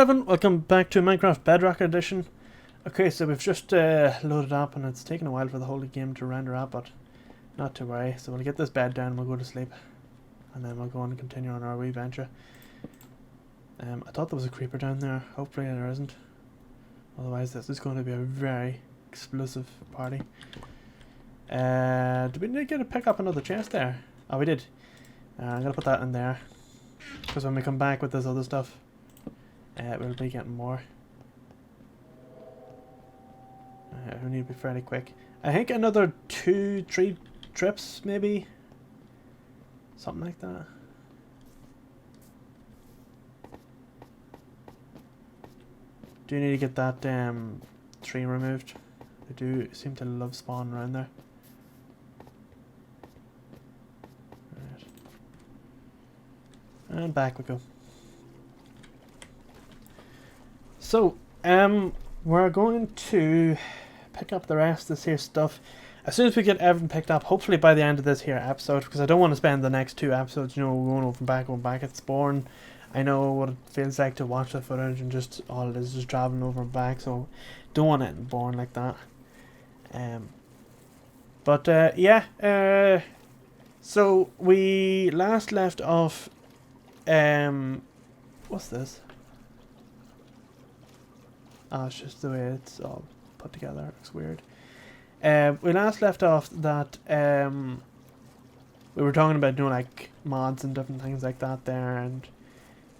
EP11, welcome back to Minecraft Bedrock edition. Okay, so we've just loaded up and it's taken a while for the whole game to render up, but not to worry. So we'll get this bed down and we'll go to sleep. And then we'll go on and continue on our wee venture. I thought there was a creeper down there. Hopefully there isn't. Otherwise this is going to be a very explosive party. Did we need to get to pick up another chest there? Oh, we did. I'm going to put that in there. Because when we come back with this other stuff, we'll be getting more. We need to be fairly quick. I think another 2-3 trips, maybe. Something like that. Do need to get that tree removed. They do seem to love spawning around there. Right. And back we go. So, we're going to pick up the rest of this here stuff as soon as we get everything picked up, hopefully by the end of this here episode, because I don't want to spend the next 2 episodes, you know, going back, it's boring. I know what it feels like to watch the footage and just all it is just traveling over and back, so don't want it boring like that. So we last left off, what's this? Oh, it's just the way it's all put together. It looks weird. We last left off that we were talking about doing like mods and different things like that there, and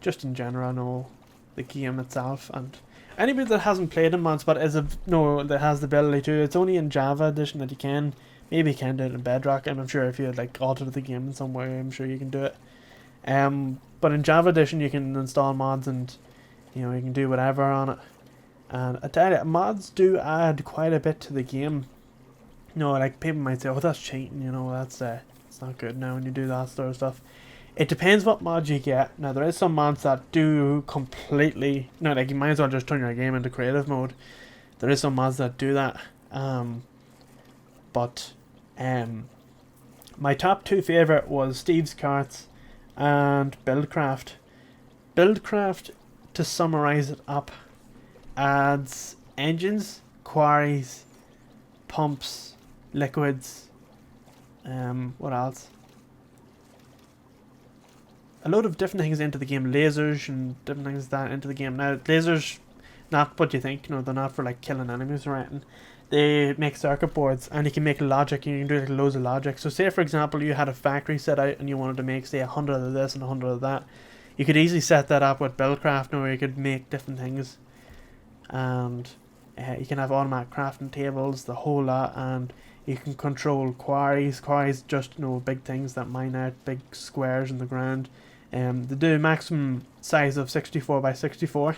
just in general, know the game itself. And anybody that hasn't played in mods but that has the ability to, it's only in Java edition that you can. Maybe you can do it in Bedrock, and I'm sure if you had like altered the game in some way, I'm sure you can do it. But in Java edition, you can install mods and you know you can do whatever on it. And I tell you, mods do add quite a bit to the game. You know, like people might say, "Oh, that's cheating." You know, it's not good now when you do that sort of stuff. It depends what mods you get. Now, there is some mods that do completely. No, like you might as well just turn your game into creative mode. There is some mods that do that. My top 2 favorite was Steve's Carts and Buildcraft. Buildcraft, to summarize it up, adds engines, quarries, pumps, liquids, what else? A load of different things into the game, lasers and different things like that into the game. Now, lasers, not what you think, you know, they're not for like killing enemies or anything. They make circuit boards, and you can make logic, and you can do like loads of logic. So say for example you had a factory set out and you wanted to make say 100 of this and 100 of that. You could easily set that up with Buildcraft, where you could make different things. And you can have automatic crafting tables, the whole lot, and you can control quarries. Quarries just, you know, big things that mine out big squares in the ground. They do maximum size of 64 by 64.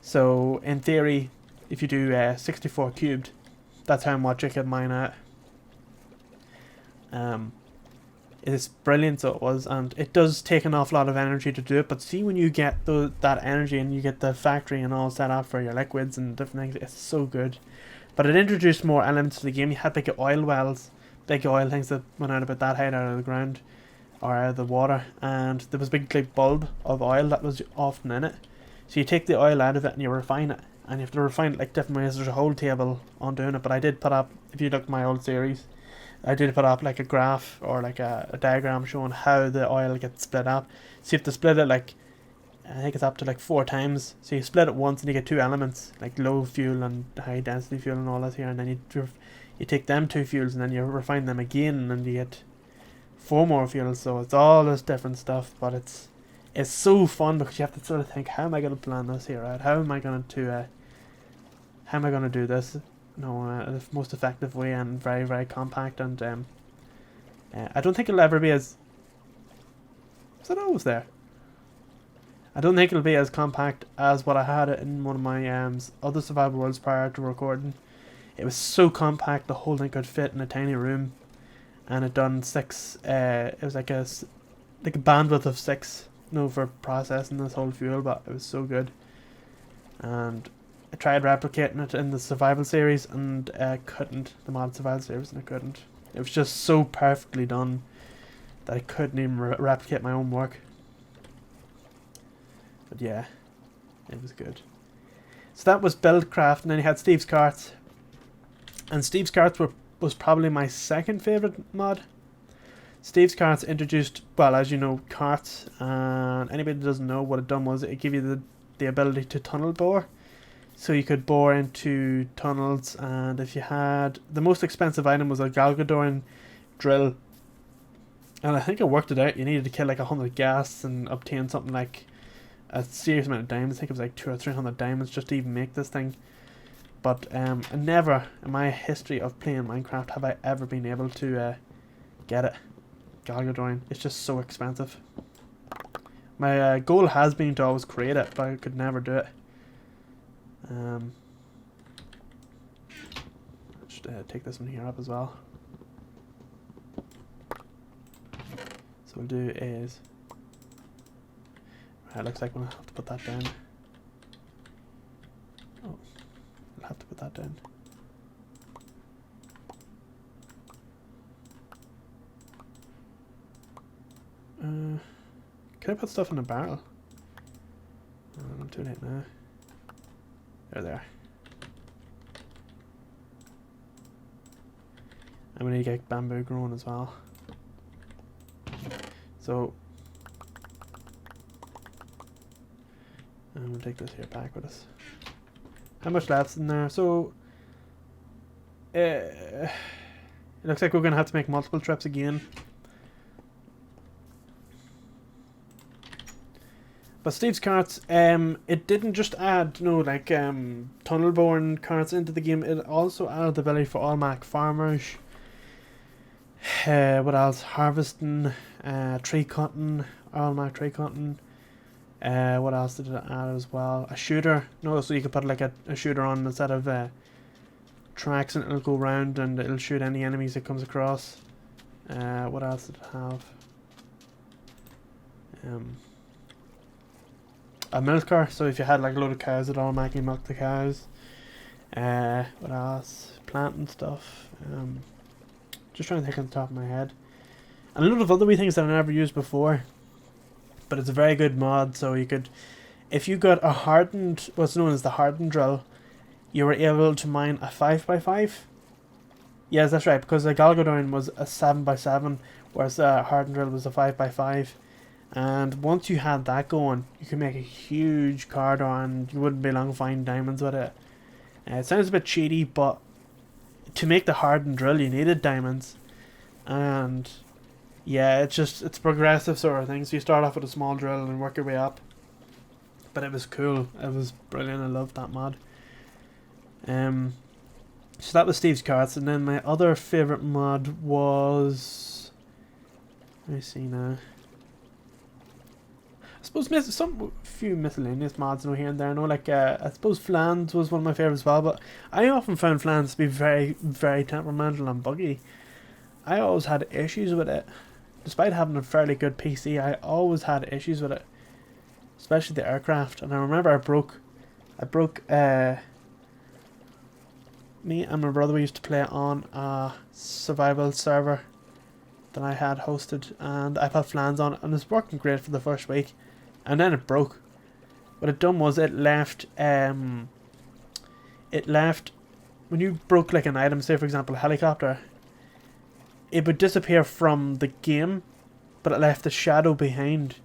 So in theory, if you do 64 cubed, that's how much you can mine out. It's brilliant, so it was, and it does take an awful lot of energy to do it, but see when you get that energy and you get the factory and all set up for your liquids and different things, it's so good. But it introduced more elements to the game. You had big oil wells, big oil things that went out about that height out of the ground or out of the water, and there was a big like bulb of oil that was often in it. So you take the oil out of it and you refine it, and you have to refine it like different ways. There's a whole table on doing it, but I did put up, if you look at my old series, I did put up like a graph or like a diagram showing how the oil gets split up. So you have to split it like, I think it's up to like 4 times. So you split it once and you get 2 elements, like low fuel and high density fuel and all that here. And then you take them 2 fuels and then you refine them again and then you get 4 more fuels. So it's all this different stuff, but it's so fun because you have to sort of think, how am I going to plan this here out? How am I going to do this? The most effective way and very, very compact, and I don't think it'll ever be as... Was that always there? I don't think it'll be as compact as what I had it in one of my other survival worlds prior to recording. It was so compact, the whole thing could fit in a tiny room, and it done 6. It was like a bandwidth of 6, you know, for processing this whole fuel, but it was so good. And I tried replicating it in the survival series and couldn't. The mod survival series, and I couldn't. It was just so perfectly done that I couldn't even replicate my own work. But yeah, It was good. So that was Buildcraft, and then you had Steve's Carts. And Steve's Carts was probably my second favourite mod. Steve's Carts introduced, well, as you know, carts. And anybody that doesn't know, what it done was it gave you the ability to tunnel bore. So you could bore into tunnels, and if you had... The most expensive item was a Galgadoran drill. And I think I worked it out. You needed to kill like 100 ghasts and obtain something like a serious amount of diamonds. I think it was like 200 or 300 diamonds just to even make this thing. But never in my history of playing Minecraft have I ever been able to get it. Galgadoran. It's just so expensive. My goal has been to always create it, but I could never do it. Just take this one here up as well. So what we'll do is... Right, looks like we'll have to put that down. Oh, we'll have to put that down. Can I put stuff in a barrel? I'm too late now. There. I'm gonna get bamboo growing as well. So I'm gonna take this here back with us. How much left's in there? So it looks like we're gonna have to make multiple trips again. But Steve's Carts, it didn't just add, tunnel boring carts into the game. It also added the ability for automatic farmers. What else? Harvesting, tree cutting, automatic tree cutting. What else did it add as well? A shooter. No, so you could put like a shooter on instead of tracks, and it'll go round and it'll shoot any enemies it comes across. What else did it have? A milker, so if you had like a load of cows, it automatically milk the cows. What else? Planting stuff. Just trying to think on the top of my head. And a lot of other wee things that I never used before. But it's a very good mod, so you could... If you got a hardened, what's known as the hardened drill, you were able to mine a 5x5. Yes, that's right, because the Galgadoran was a 7x7, whereas the hardened drill was a 5x5. And once you had that going, you could make a huge corridor and you wouldn't be long finding diamonds with it. It sounds a bit cheaty, but to make the hardened drill you needed diamonds. And yeah, it's progressive sort of thing. So you start off with a small drill and work your way up. But it was cool. It was brilliant. I loved that mod. So that was Steve's Carts. And then my other favourite mod was... Let me see now. I suppose few miscellaneous mods here and there. I suppose Flans was one of my favourites as well, but I often found Flans to be very, very temperamental and buggy. I always had issues with it. Despite having a fairly good PC, I always had issues with it. Especially the aircraft. And I remember I broke me and my brother, we used to play on a survival server that I had hosted, and I put Flans on it, and it was working great for the first week. And then it broke. What it done was it left when you broke like an item, say for example a helicopter, it would disappear from the game, but it left the shadow behind.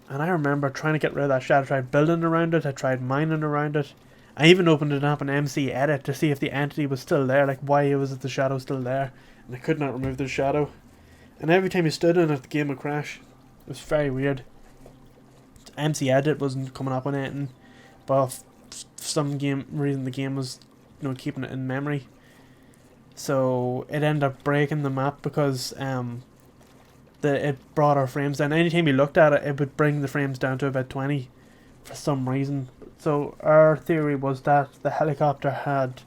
And I remember trying to get rid of that shadow. I tried building around it, I tried mining around it. I even opened it up in MC Edit to see if the entity was still there, like why was the shadow still there. And I could not remove the shadow. And every time you stood in it, the game would crash. It was very weird. MC Edit wasn't coming up on anything, but for some reason the game was, keeping it in memory. So it ended up breaking the map because it brought our frames down. Anytime you looked at it, it would bring the frames down to about 20 for some reason. So our theory was that the helicopter had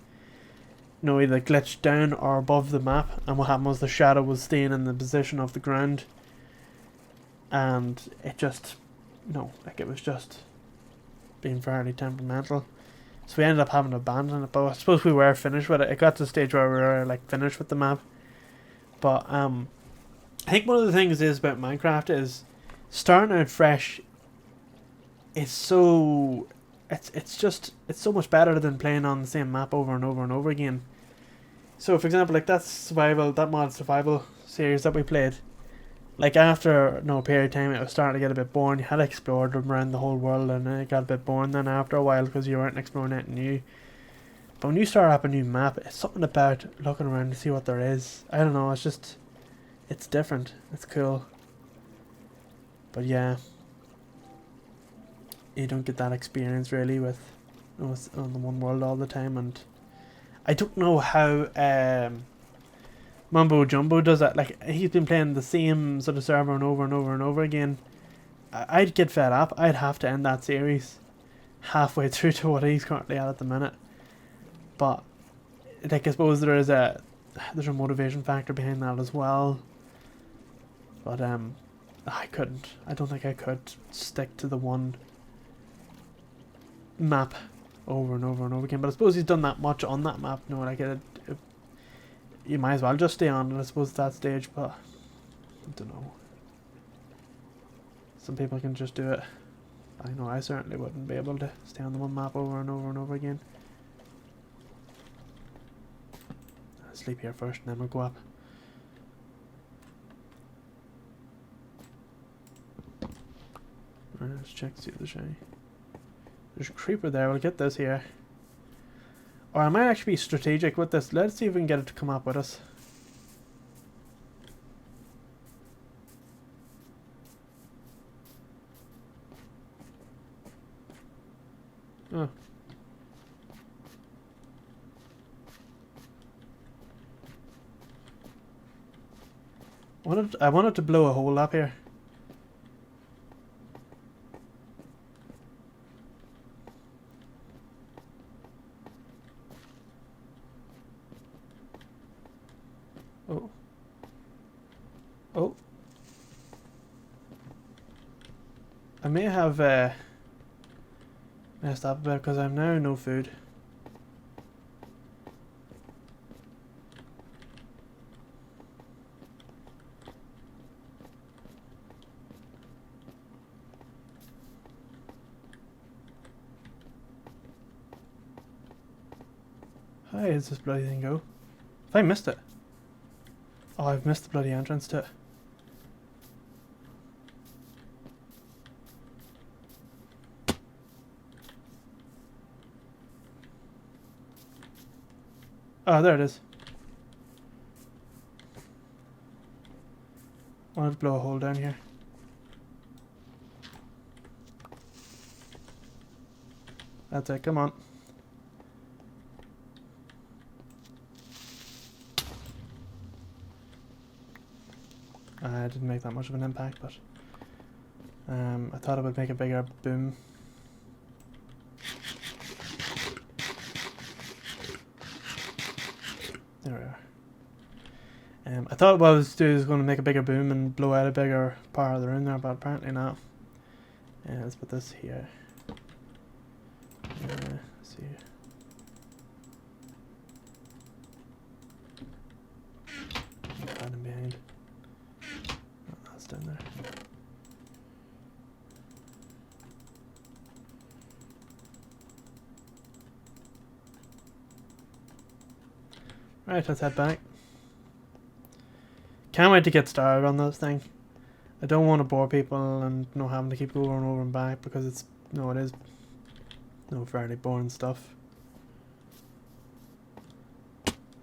either glitched down or above the map, and what happened was the shadow was staying in the position of the ground, and it just it was just being fairly temperamental. So we ended up having to abandon it, but I suppose we were finished with it. It got to the stage where we were finished with the map. But I think one of the things is about Minecraft is starting out fresh it's so it's so much better than playing on the same map over and over and over again. So for example, like that mod survival series that we played, like after no period of time it was starting to get a bit boring. You had explored around the whole world and it got a bit boring then after a while because you weren't exploring anything new. But when you start up a new map, it's something about looking around to see what there is. I don't know, it's different. It's cool. But yeah, you don't get that experience really with on the one world all the time. And I don't know how Mumbo Jumbo does that. Like, he's been playing the same sort of server and over and over and over again. I'd get fed up. I'd have to end that series halfway through to what he's currently at the minute. But like, I suppose there's a motivation factor behind that as well. But I couldn't. I don't think I could stick to the one map over and over and over again. But I suppose he's done that much on that map. You know, like you might as well just stay on it, I suppose, at that stage. But I don't know. Some people can just do it. I know I certainly wouldn't be able to stay on the one map over and over and over again. I'll sleep here first and then we'll go up. Alright, let's check to see if there's any. There's a creeper there, we'll get this here. Or I might actually be strategic with this. Let's see if we can get it to come up with us. Oh. I wanted to blow a hole up here. Oh. Oh. I may have messed up a bit because I'm now no food. How does this bloody thing go? Have I missed it? Oh, I've missed the bloody entrance to it. Oh, there it is. I wanted to blow a hole down here. That's it, come on. I didn't make that much of an impact, but I thought it would make a bigger boom. There we are. I thought what I was doing was going to make a bigger boom and blow out a bigger part of the room there, but apparently not. Let's put this here. Let's see. Hiding behind. Oh, that's down there. Right, let's head back. Can't wait to get started on this thing. I don't want to bore people and having to keep going over and back because it is fairly boring stuff.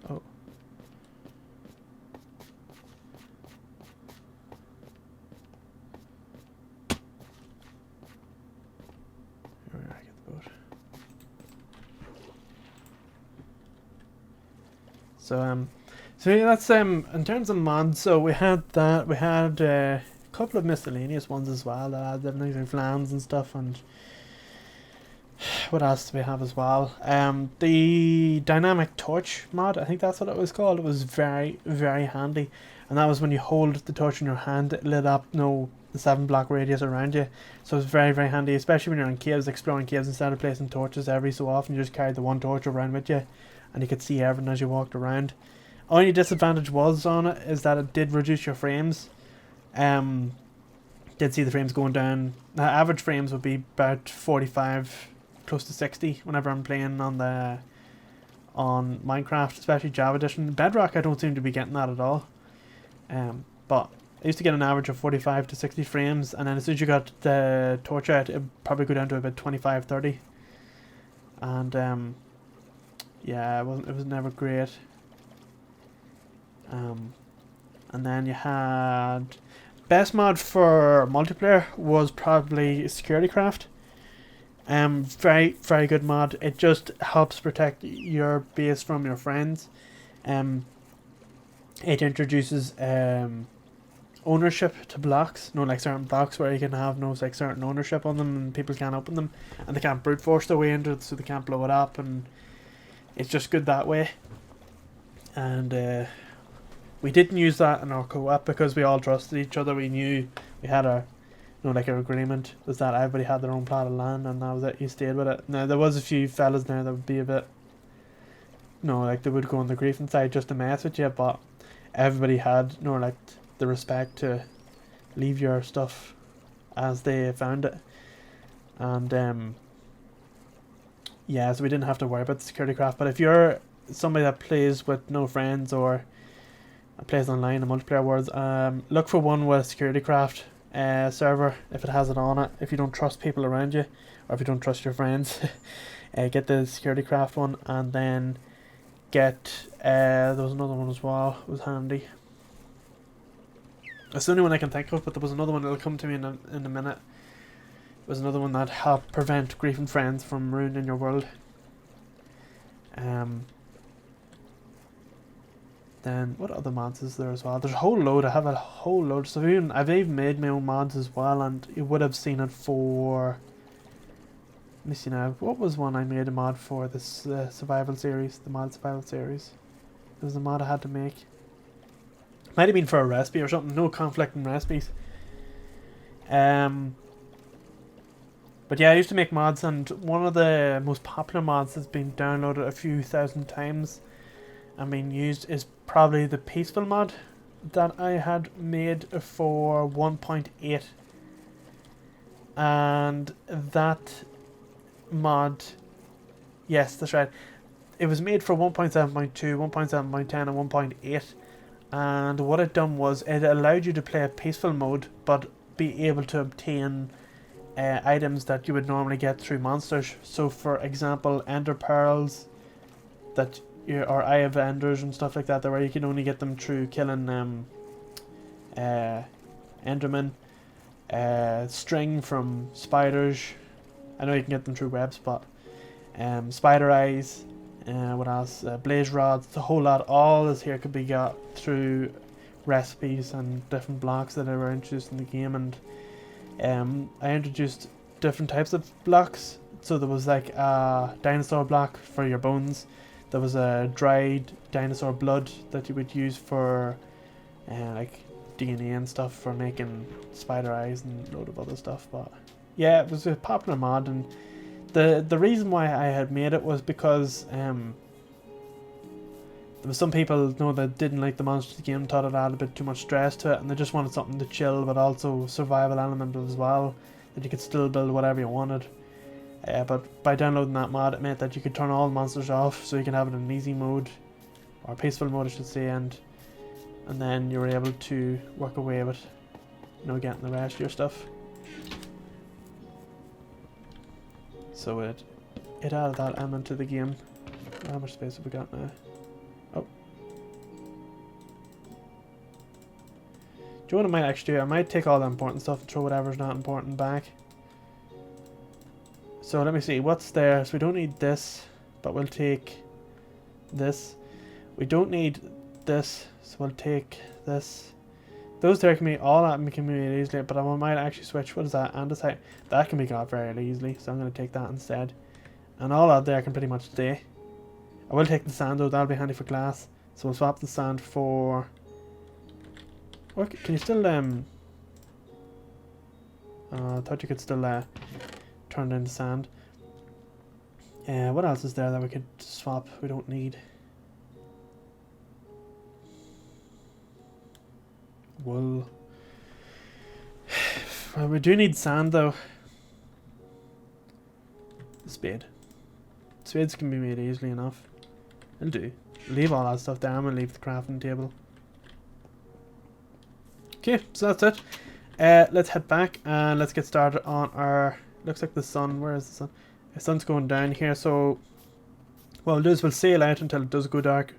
Oh. Here we are, get the boat. So yeah, that's in terms of mods. So we had that. We had a couple of miscellaneous ones as well that had different things like flans and stuff. And what else do we have as well? The dynamic torch mod. I think that's what it was called. It was very, very handy. And that was when you hold the torch in your hand, it lit up the 7-block radius around you. So it's very, very handy, especially when you're in caves, exploring caves. Instead of placing torches every so often, you just carried the one torch around with you, and you could see everything as you walked around. Only disadvantage was on it is that it did reduce your frames, did see the frames going down. The average frames would be about 45, close to 60 whenever I'm playing on Minecraft, especially Java Edition. Bedrock, I don't seem to be getting that at all. But I used to get an average of 45 to 60 frames, and then as soon as you got the torch out, it would probably go down to about 25, 30. And yeah, it was never great. And then you had best mod for multiplayer was probably Security Craft. Very, very good mod. It just helps protect your base from your friends. It introduces ownership to blocks. No, like certain blocks where you can have no like certain ownership on them, and people can't open them, and they can't brute force their way into it, so they can't blow it up, and it's just good that way. And we didn't use that in our co-op because we all trusted each other. We knew we had our, like our agreement was that everybody had their own plot of land, and that was it. You stayed with it. Now there was a few fellas there that would be a bit, like they would go on the griefing side just to mess with you, but everybody had, like the respect to leave your stuff as they found it. And yeah, so we didn't have to worry about the security craft. But if you're somebody that plays with no friends or plays online in multiplayer worlds, look for one with a security craft server if it has it on it. If you don't trust people around you, or if you don't trust your friends, get the security craft one, and then get there was another one as well. It was handy. It's the only one I can think of, but there was another one that'll come to me in a minute. It was another one that helped prevent griefing friends from ruining your world. Then what other mods is there as well? There's a whole load. I have a whole load. So I've even made my own mods as well, and you would have seen it for. Let me see now. What was one I made a mod for? This survival series, the mod survival series. There was a mod I had to make. Might have been for a recipe or something. No conflicting recipes. But yeah, I used to make mods, and one of the most popular mods that's been downloaded a few thousand times and being used is probably the peaceful mod that I had made for 1.8. And that mod, yes, that's right, it was made for 1.7.2, 1.7.10 and 1.8. And what it done was it allowed you to play a peaceful mode but be able to obtain items that you would normally get through monsters. So for example, ender pearls that or eye of enders and stuff like that, where you can only get them through killing endermen. String from spiders. I know you can get them through webs, but spider eyes. What else? Blaze rods. The whole lot. All this here could be got through recipes and different blocks that were introduced in the game. And I introduced different types of blocks. So there was like a dinosaur block for your bones. There was a dried dinosaur blood that you would use for like DNA and stuff for making spider eyes and a load of other stuff. But yeah, it was a popular mod, and the reason why I had made it was because there was some people that didn't like the monsters of the game, thought it had a bit too much stress to it, and they just wanted something to chill but also survival element as well, that you could still build whatever you wanted. But by downloading that mod, it meant that you could turn all the monsters off, so you can have it in easy mode, or peaceful mode I should say, and then you were able to work away with getting the rest of your stuff. So it added that element to the game. How much space have we got now? Oh. Do you know what I might actually do? I might take all the important stuff and throw whatever's not important back. So let me see, what's there? So we don't need this, but we'll take this. We don't need this, so we'll take this. Those there can be, all that can be made easily, but I might actually switch. What is that? Andesite. That can be got very easily, so I'm going to take that instead. And all that there can pretty much stay. I will take the sand though, that'll be handy for glass. So we'll swap the sand for... What, can you still, I thought you could still turn it into sand. What else is there that we could swap we don't need? Wool. Well, we do need sand though. Spade. Spades can be made easily enough. It'll do. Leave all that stuff there. I'm gonna leave the crafting table. Okay, so that's it. Let's head back and let's get started on our... Looks like the sun. Where is the sun? The sun's going down here, so what we'll do is we'll sail out until it does go dark,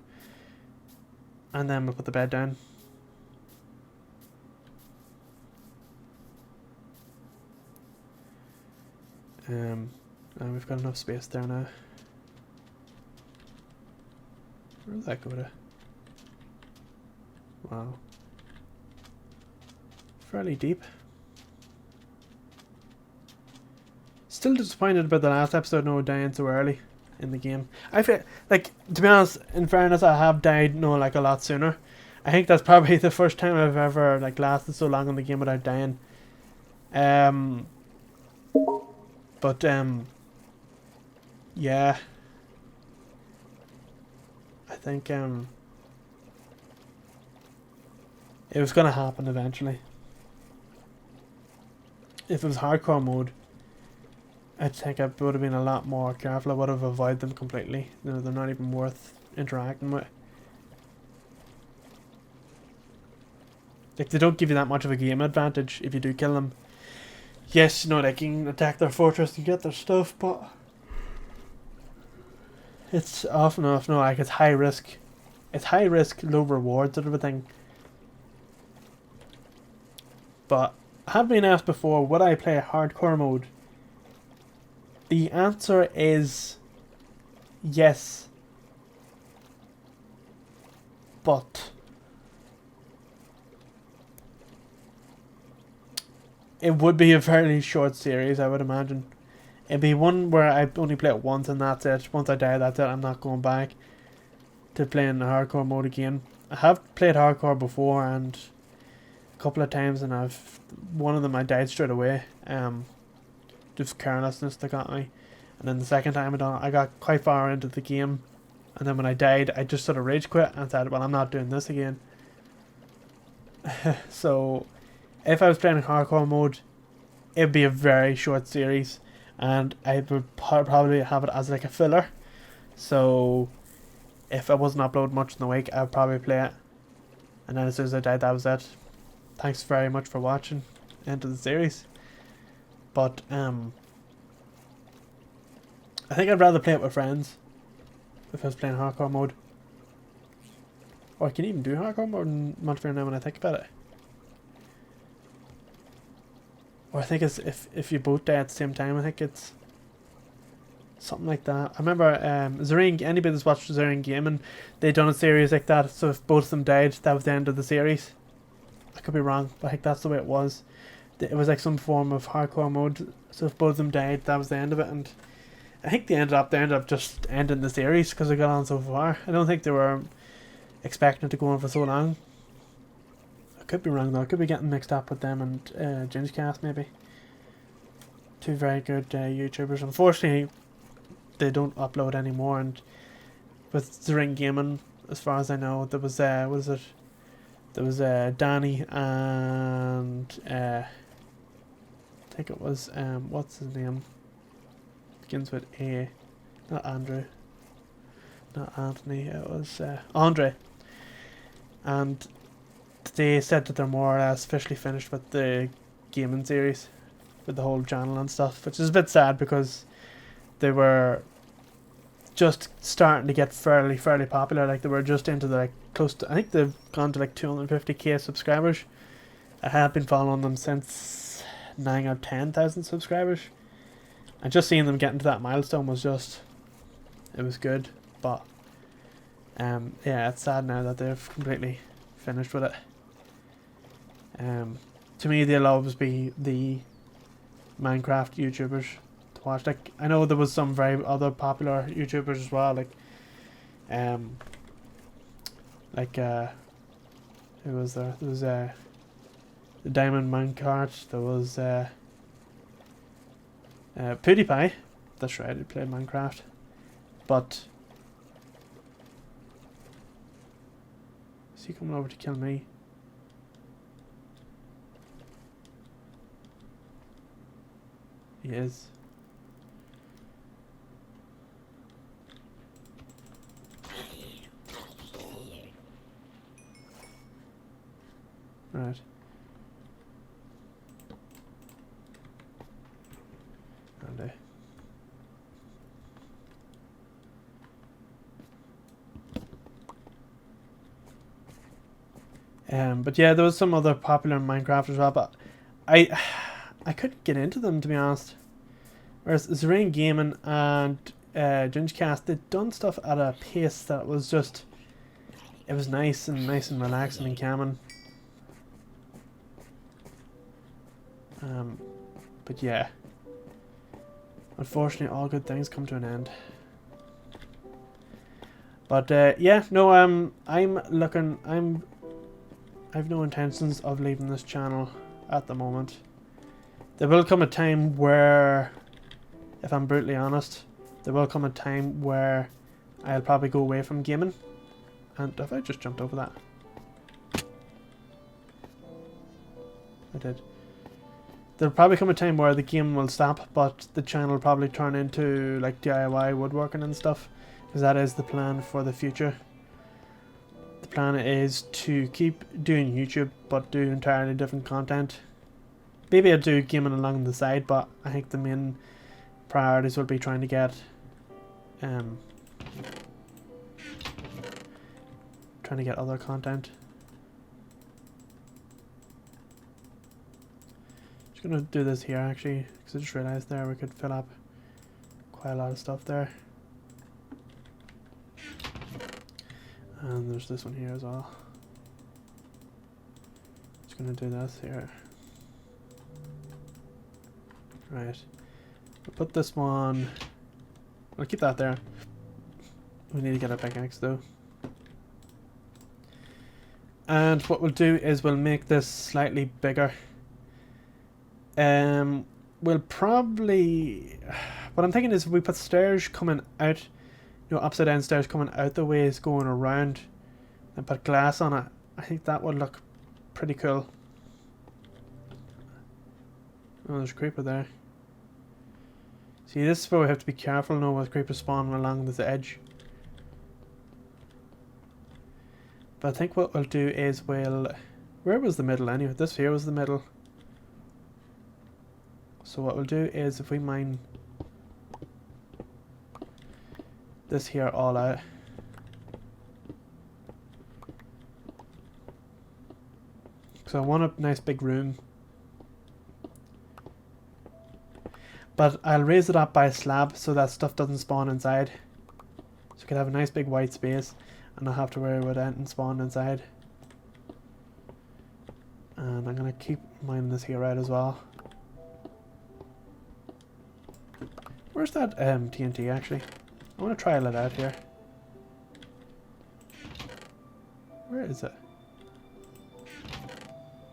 and then we'll put the bed down. And we've got enough space there now. Where did that go to? Wow. Fairly deep. Still disappointed about the last episode, no dying so early in the game. I feel like, to be honest, in fairness, I have died like a lot sooner. I think that's probably the first time I've ever like lasted so long in the game without dying. But yeah, I think it was gonna happen eventually. If it was hardcore mode, I think I would have been a lot more careful. I would have avoided them completely. You know, they're not even worth interacting with. Like, they don't give you that much of a game advantage if you do kill them. Yes, you know, they can attack their fortress and get their stuff, but it's often enough, no, like, it's high risk. It's high risk, low reward sort of a thing. But I have been asked before, would I play hardcore mode? The answer is yes, but it would be a fairly short series, I would imagine. It'd be one where I only play it once and that's it. Once I die, that's it. I'm not going back to playing the hardcore mode again. I have played hardcore before and a couple of times, and one of them I died straight away. Just carelessness that got me. And then the second time I got quite far into the game, and then when I died, I just sort of rage quit and said, well, I'm not doing this again. So if I was playing hardcore mode, it'd be a very short series, and I would probably have it as like a filler. So if I wasn't uploading much in the week, I would probably play it, and then as soon as I died, that was it. Thanks very much for watching. End of the series. But I think I'd rather play it with friends if I was playing hardcore mode. Or I can even do hardcore mode in multiplayer now when I think about it. Or I think it's if you both die at the same time. I think it's something like that. I remember Zering, anybody that's watched Zering Gaming, they done a series like that. So if both of them died, that was the end of the series. I could be wrong, but I think that's the way it was. It was like some form of hardcore mode. So if both of them died, that was the end of it. And I think they ended up just ending the series because they got on so far. I don't think they were expecting it to go on for so long. I could be wrong though. I could be getting mixed up with them and Gingecast maybe. Two very good YouTubers. Unfortunately, they don't upload anymore. And with the Ring Gaming, as far as I know, there was There was Danny and I think it was what's his name? Begins with A, not Andrew, not Anthony. It was Andre. And they said that they're more or less officially finished with the gaming series, with the whole channel and stuff, which is a bit sad because they were just starting to get fairly popular. Like, they were just into the close to, I think they've gone to like 250k subscribers. I have been following them since 9 or 10,000 subscribers, and just seeing them getting to that milestone was just, it was good. But yeah, it's sad now that they've completely finished with it. To me, they'll always be the Minecraft YouTubers to watch. Like, I know there was some very other popular YouTubers as well, like who was there? There was the Diamond Minecart. There was PewDiePie. That's right, he played Minecraft. But is he coming over to kill me? is. Right. And but yeah, there was some other popular Minecraft as well, but I couldn't get into them, to be honest. Whereas Zerain Gaming and Gingercast, they'd done stuff at a pace that was just, it was nice and relaxing and calming. But yeah, unfortunately, all good things come to an end. But yeah, no, I've no intentions of leaving this channel at the moment. There will come a time where, if I'm brutally honest, there will come a time where I'll probably go away from gaming. And have I just jumped over that? I did. There'll probably come a time where the game will stop, but the channel will probably turn into like DIY woodworking and stuff, because that is the plan for the future. The plan is to keep doing YouTube, but do entirely different content. Maybe I'll do gaming along the side, but I think the main priorities will be trying to get other content. Just gonna do this here actually, because I just realized there we could fill up quite a lot of stuff there. And there's this one here as well. Just gonna do this here. Right. We'll put this one. I'll keep that there. We need to get a pickaxe though. And what we'll do is we'll make this slightly bigger. We'll probably, what I'm thinking is if we put stairs coming out, you know, upside down stairs coming out the way it's going around, and put glass on it, I think that would look pretty cool. Oh, there's a creeper there. See, this is where we have to be careful now with creepers spawning along this edge. But I think what we'll do is we'll... Where was the middle anyway? This here was the middle. So what we'll do is if we mine this here all out. So I want a nice big room. But I'll raise it up by a slab so that stuff doesn't spawn inside. So we can have a nice big white space and not have to worry about anything spawned inside. And I'm going to keep mining this here out as well. Where's that TNT actually? I want to try it out here. Where is it?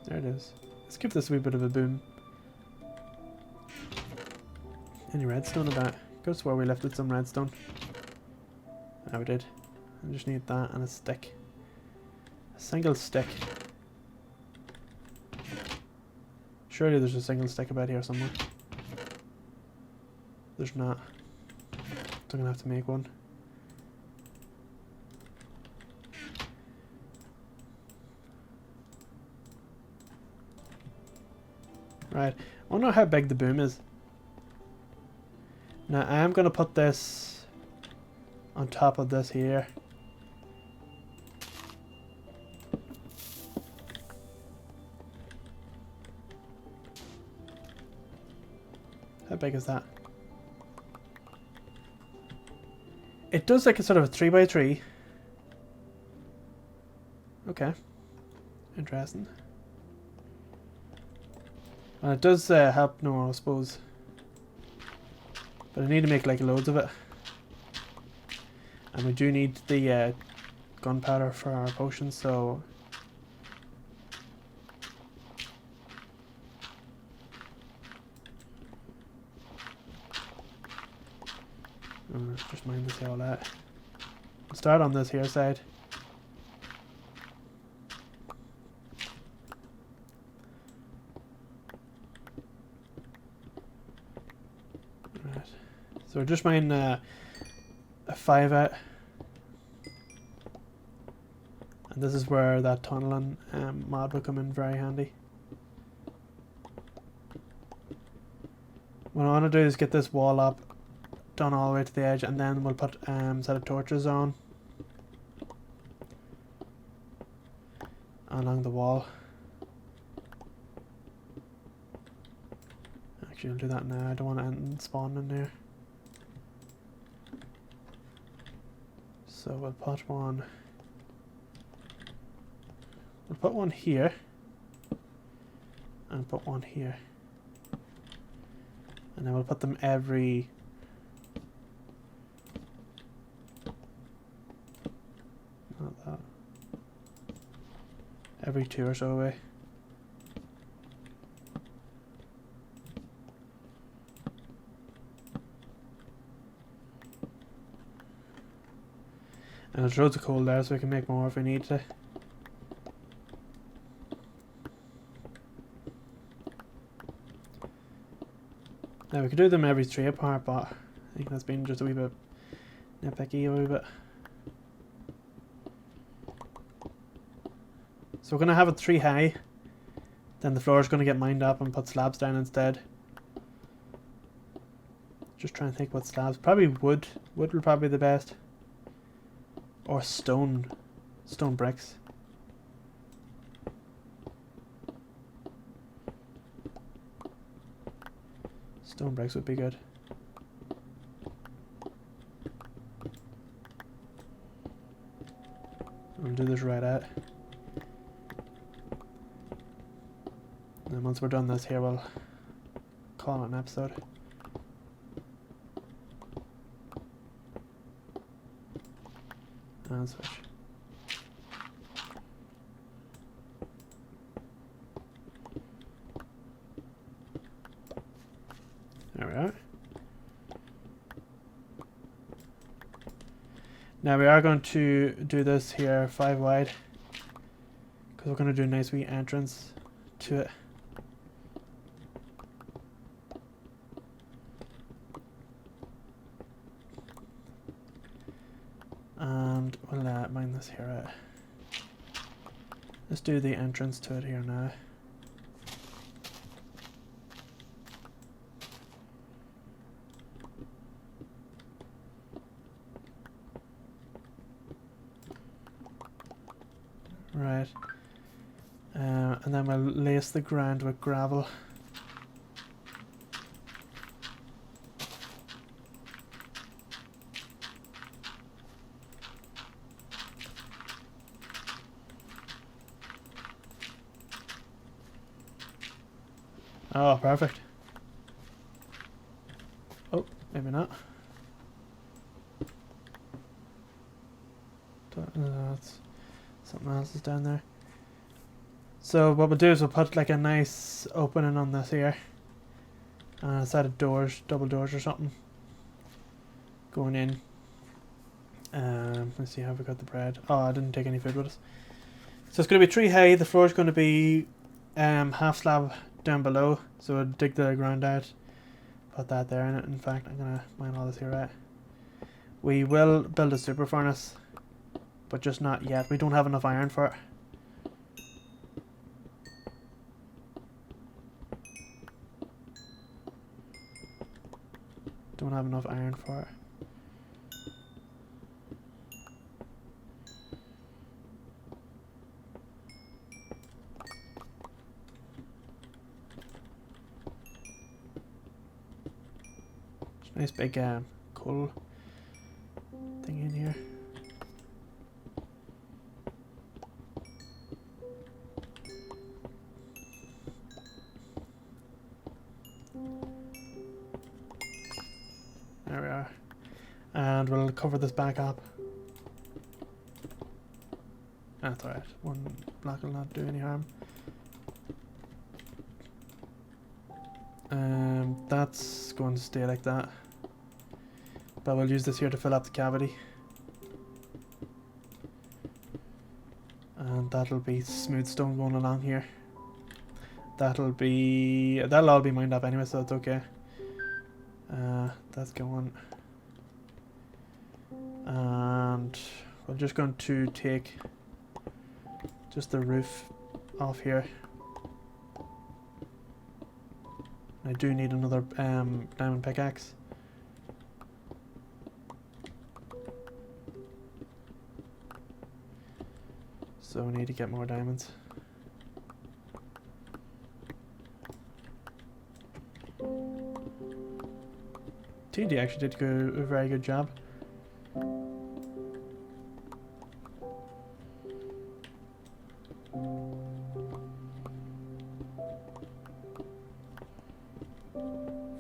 There it is. Let's give this a wee bit of a boom. Any redstone about? Go to where we lifted some redstone. Oh, we did. I just need that and a stick. A single stick. Surely there's a single stick about here somewhere. There's not. So I'm gonna have to make one. Right. I wonder how big the boom is. Now I am gonna put this on top of this here. How big is that? It does like a sort of a 3x3. Okay. Interesting. And it does help, no, I suppose. But I need to make like loads of it. And we do need the gunpowder for our potions, so... just mine this all out. I'll start on this here side. So we'll just mine a 5 out. And this is where that tunneling mod will come in very handy. What I want to do is get this wall up, done all the way to the edge, and then we'll put a set of torches on along the wall. Actually, I'll do that now. I don't want anything spawn in there. So we'll put one. We'll put one here, and put one here, and then we'll put them every. Not that. Every 2 or so away. And there's loads of coal there, so we can make more if we need to. Now we could do them every 3 apart, but I think that's been just a wee bit nitpicky a wee bit. So we're going to have it 3 high, then the floor is going to get mined up and put slabs down instead. Just trying to think what slabs. Probably wood. Wood will probably be the best. Or stone. Stone bricks. Stone bricks would be good. We'll do this right out. And then once we're done this here, we'll call it an episode. And switch. There we are. Now we are going to do this here 5 wide, because we're going to do a nice wee entrance to it. And we'll mine this here out. Let's do the entrance to it here now. Right. And then we'll lace the ground with gravel. Oh, perfect. Oh, maybe not. That's something else is down there. So what we'll do is we'll put like a nice opening on this here, and a set of doors, double doors or something, going in. Let's see how we got the bread. Oh, I didn't take any food with us. So it's going to be 3 high. The floor is going to be half slab down below. So we'll dig the ground out, put that there in it. In fact, I'm going to mine all this here out. We will build a super furnace, but just not yet. We don't have enough iron for it. Don't have enough iron for it. Nice big coal thing in here. There we are. And we'll cover this back up. That's alright. One block will not do any harm. That's going to stay like that. But we'll use this here to fill up the cavity. And that'll be smooth stone going along here. That'll all be mined up anyway, so it's okay. That's going And we're just going to take just the roof off here. I do need another diamond pickaxe. So we need to get more diamonds. TD actually did a very good job.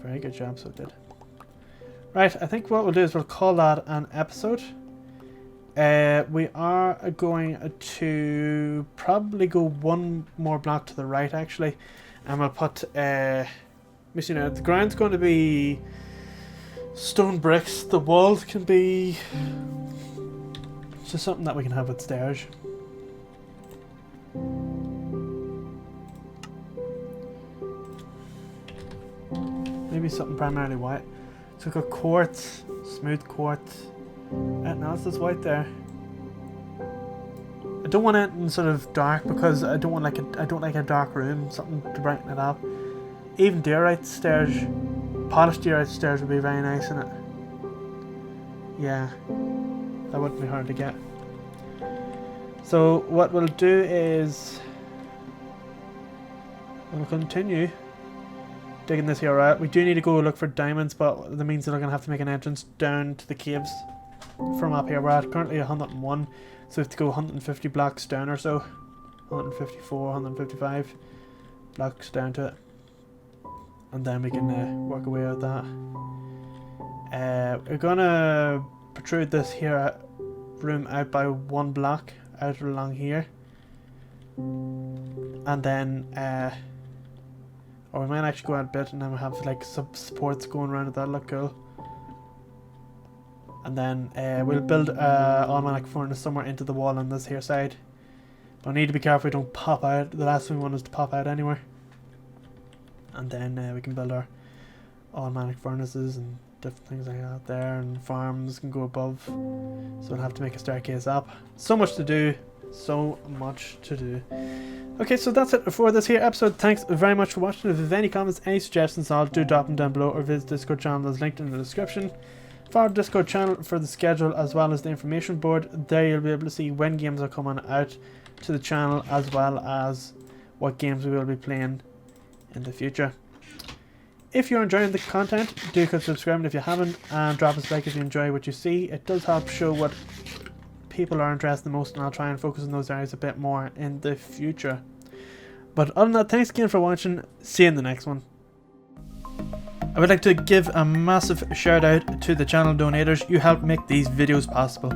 Very good job, so it did. Right, I think what we'll do is we'll call that an episode. We are going to probably go one more block to the right, actually, and we'll put the ground's going to be stone bricks. The walls can be just something that we can have with stairs. Maybe something primarily white. So we've got quartz, smooth quartz. Anything else that's white there? I don't want it in sort of dark because I don't like a dark room. Something to brighten it up. Even diorite stairs, polished diorite stairs would be very nice in it. Yeah, that wouldn't be hard to get. So what we'll do is we'll continue digging this here out. We do need to go look for diamonds, but that means that we're going to have to make an entrance down to the caves from up here. We're at currently 101, so we have to go 150 blocks down or so. 154, 155 blocks down to it. And then we can work away with that. We're going to protrude this here room out by one block out along here. And then or we might actually go out a bit and then we'll have like some supports going around it. That'll look cool. And then we'll build an automatic furnace somewhere into the wall on this here side. But we need to be careful we don't pop out. The last thing we want is to pop out anywhere. And then we can build our automatic furnaces and different things like that there. And farms can go above. So we'll have to make a staircase up. So much to do. So much to do. Okay, so that's it for this here episode. Thanks very much for watching. If you have any comments, any suggestions, I'll do drop them down below, or visit Discord channel that's linked in the description. For our Discord channel for the schedule as well as the information board, there you'll be able to see when games are coming out to the channel as well as what games we will be playing in the future. If you're enjoying the content, do consider subscribing if you haven't, and drop us a like if you enjoy what you see. It does help show what people are interested in the most, and I'll try and focus on those areas a bit more in the future. But other than that, thanks again for watching. See you in the next one. I would like to give a massive shout out to the channel donators. You help make these videos possible.